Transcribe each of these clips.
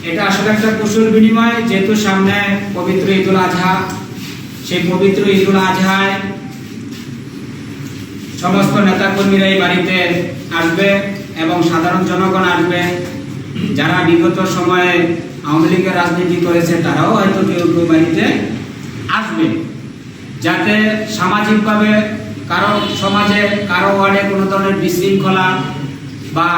এটা আসলে একটা কুশল বিনিময়, যেহেতু সামনে পবিত্র ঈদুল আজহা। সেই পবিত্র ঈদুল আজহায় সমস্ত নেতাকর্মীরা এই বাড়িতে আসবে এবং সাধারণ জনগণ আসবে। যারা বিগত সময়ে আওয়ামী লীগের রাজনীতি করেছে তারাও হয়তো কেউ কেউ বাড়িতে আসবে, যাতে সামাজিকভাবে কারো সমাজে কারো ওয়ার্ডে কোনো ধরনের বিশৃঙ্খলা বা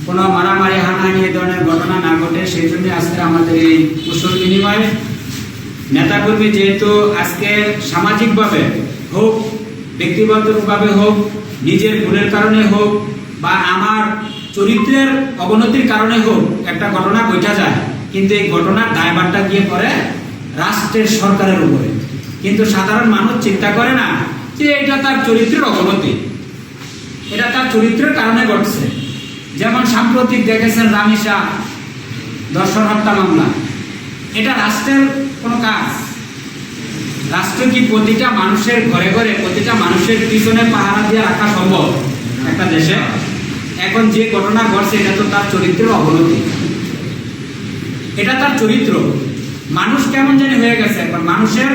কোনো মারামারি হানাহানি এই ধরনের ঘটনা না ঘটে। সেই জন্য আজকে আমাদের এই কুশল বিনিময়। নেতাকর্মী যেহেতু আজকে সামাজিকভাবে হোক, ব্যক্তিগতভাবে হোক, নিজের ভুলের কারণে হোক বা আমার চরিত্রের অবনতির কারণে হোক একটা ঘটনা ঘটা যায়, কিন্তু এই ঘটনার দায়ভারটা গিয়ে পড়ে রাষ্ট্রের সরকারের উপরে। কিন্তু সাধারণ মানুষ চিন্তা করে না যে এটা তার চরিত্রের অবনতি, এটা তার চরিত্রের কারণে ঘটছে। যেমন সাম্প্রতিক দেখেছেন রামিসা দর্শন হত্যা মামলা, এটা রাষ্ট্রের কোনো কাজ? রাষ্ট্র কি প্রতিটা মানুষের ঘরে ঘরে প্রতিটা মানুষের পিছনে পাহারা দিয়ে রাখা সম্ভব একটা দেশে? এখন যে ঘটনা ঘটছে এটা তো তার চরিত্রের অবনতি, এটা তার চরিত্র। মানুষ কেমন জানি হয়ে গেছে এখন, মানুষের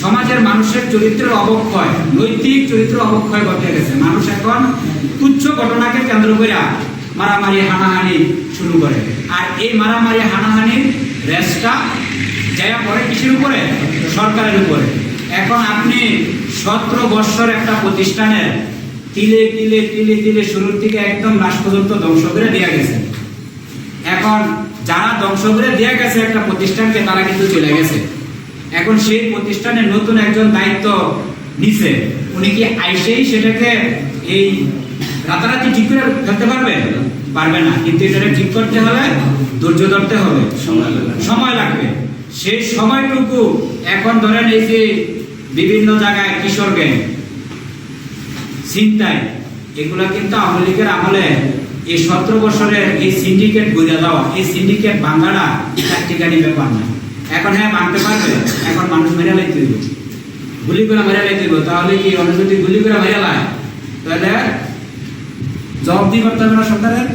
সমাজের মানুষের চরিত্রের অবক্ষয়, নৈতিক চরিত্র অবক্ষয় ঘটে গেছে। মানুষ এখন তুচ্ছ ঘটনাকে কেন্দ্র করে মারামারি হানাহানি শুরু করে। আর এই মারামারি হানাহানির রেসটা জায়গা পড়ে কিসের উপরে? সরকারের উপরে। এখন আপনি 17 বৎসর একটা প্রতিষ্ঠানের তিলে তিলে তিলে তিলে শুরুর থেকে একদম লাস্ট পর্যন্ত ধ্বংস করে দেওয়া গেছে। এখন যারা ধ্বংস করে দেওয়া গেছে একটা প্রতিষ্ঠানকে, তারা কিন্তু চলে গেছে। এখন সেই প্রতিষ্ঠানের নতুন একজন দায়িত্ব নিছে, উনি কি আইসেই সেটাকে এই রাতারাতি ঠিক করে ফেলতে পারবে? পারবে না। কিন্তু এটা ঠিক করতে হলে ধৈর্য ধরতে হবে, সময় লাগবে। সেই সময়টুকু এখন ধরেন এই যে বিভিন্ন জায়গায় কিশোর গ্যাং, ছিনতাই, এগুলা কিন্তু আওয়ামী লীগের আমলে এই 17 বছরের এই সিন্ডিকেট গড়ে দেওয়া, এই সিন্ডিকেট ভাঙাটা চারটিখানি ব্যাপার না। এখন হ্যাঁ ভাঙতে পারবে, এখন মানুষ মেরে লাইতে হইব, গুলি করে মেরে লাইতে হইব। তাহলে কি অন্য যদি গুলি করে মেরে লায় তাহলে জবাবদিহি করতে হবে না সরকারের?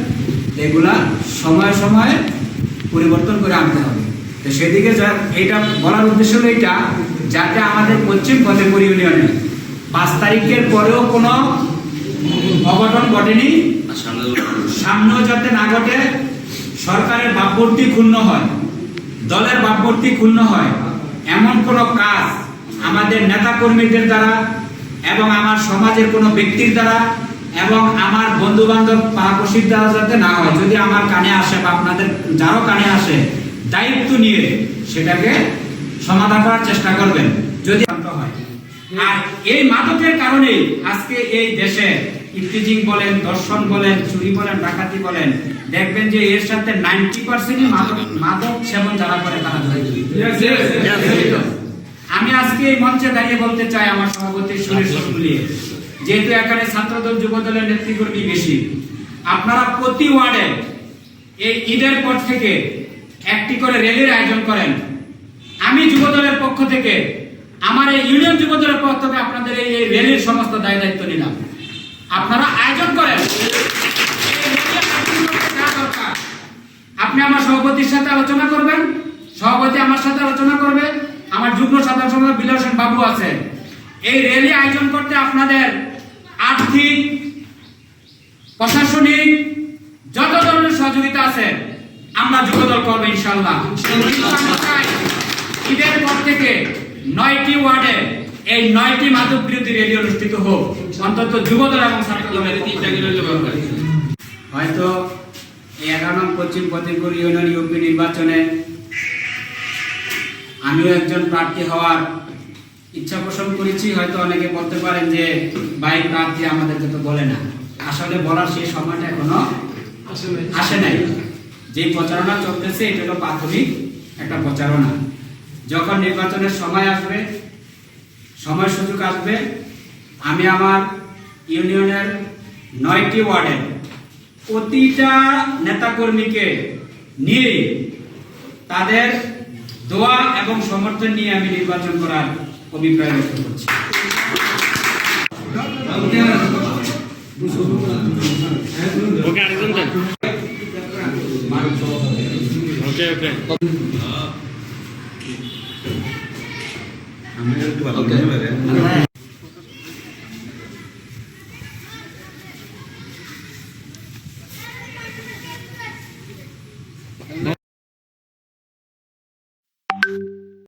এগুলা সময় সময় পরিবর্তন করে আনতে হবে। তো সেদিকে এইটা বলার উদ্দেশ্য হলো এইটা, যাতে আমাদের পশ্চিম ফতেপুর ইউনিয়নে 5 তারিখের পরেও কোনো অঘটন ঘটেনি, সামনেও যাতে না ঘটে। সরকারের ভাবমূর্তি ক্ষুণ্ণ হয়, দলের ভাবমূর্তি ক্ষুণ্ণ হয়, এমন কোনো কাজ আমাদের নেতা কর্মীদের দ্বারা এবং আমার সমাজের কোনো ব্যক্তির দ্বারা এবং আমার বন্ধু বান্ধব পাড়াপড়শির দ্বারা যাতে না হয়। যদি আমার কানে আসে বা আপনাদের যারও কানে আসে, দায়িত্ব নিয়ে সেটাকে সমাধান করার চেষ্টা করবেন যদি হয়। আর এই মাদকের কারণেই আজকে এই দেশে ইফতিজিং বলেন, দর্শন বলেন, চুরি বলেন, ডাকাতি বলেন, দেখবেন যে এর সাথে 90% মাদক সেবন যারা করে তারা জড়িত। আমি আজকে এই মঞ্চে দাঁড়িয়ে বলতে চাই আমার সভাপতি সুরেশ মিলিয়ে, যেহেতু এখানে ছাত্রদল যুবদলের নেতৃকর্মী বেশি, আপনারা প্রতি ওয়ার্ডে এই ঈদের পর থেকে একটি করে র্যালির আয়োজন করেন। আমি যুবদলের পক্ষ থেকে, আমার এই ইউনিয়ন যুবদলের পক্ষ থেকে আপনাদের এই র্যালির সমস্ত দায়িত্ব নিলাম। আপনারা আয়োজন করেন, আপনি আমার সভাপতির সাথে আলোচনা করবেন, সভাপতি আমার সাথে আলোচনা করবে, আমার যুগ্ম সাধারণ সম্পাদক বিলাল হোসেন বাবু আছে। এই র্যালি আয়োজন করতে আপনাদের আর্থিক, প্রশাসনিক যত ধরনের সহযোগিতা আছে আমরা যুবদল করবো ইনশাআল্লাহ। ঈদের পর থেকে 9টি ওয়ার্ডে এই 9টি মাদক বিরোধী র্যালি অনুষ্ঠিত হোক, অন্তত যুবদল এবং ছাত্রদলের 3টা হয়তো 11 নং পশ্চিম ফতেপুর ইউনিয়ন ইউপি নির্বাচনে আমিও একজন প্রার্থী হওয়ার ইচ্ছা পোষণ করেছি। হয়তো অনেকে বলতে পারেন যে ভাই প্রার্থী আমাদেরকে তো বলে না। আসলে বলার সেই সময়টা এখনো আসে নাই। যে প্রচারণা চলতেছে এটা হলো প্রাথমিক একটা প্রচারণা। যখন নির্বাচনের সময় আসবে, সময় সুযোগ আসবে, আমি আমার ইউনিয়নের 9টি ওয়ার্ডে প্রতিটা নেতাকর্মীকে নিয়ে তাদের দোয়া এবং সমর্থন নিয়ে আমি নির্বাচন করার অভিপ্রায় ব্যক্ত করছি। ওকে ওকে আমি একটু ভালো Okay. করে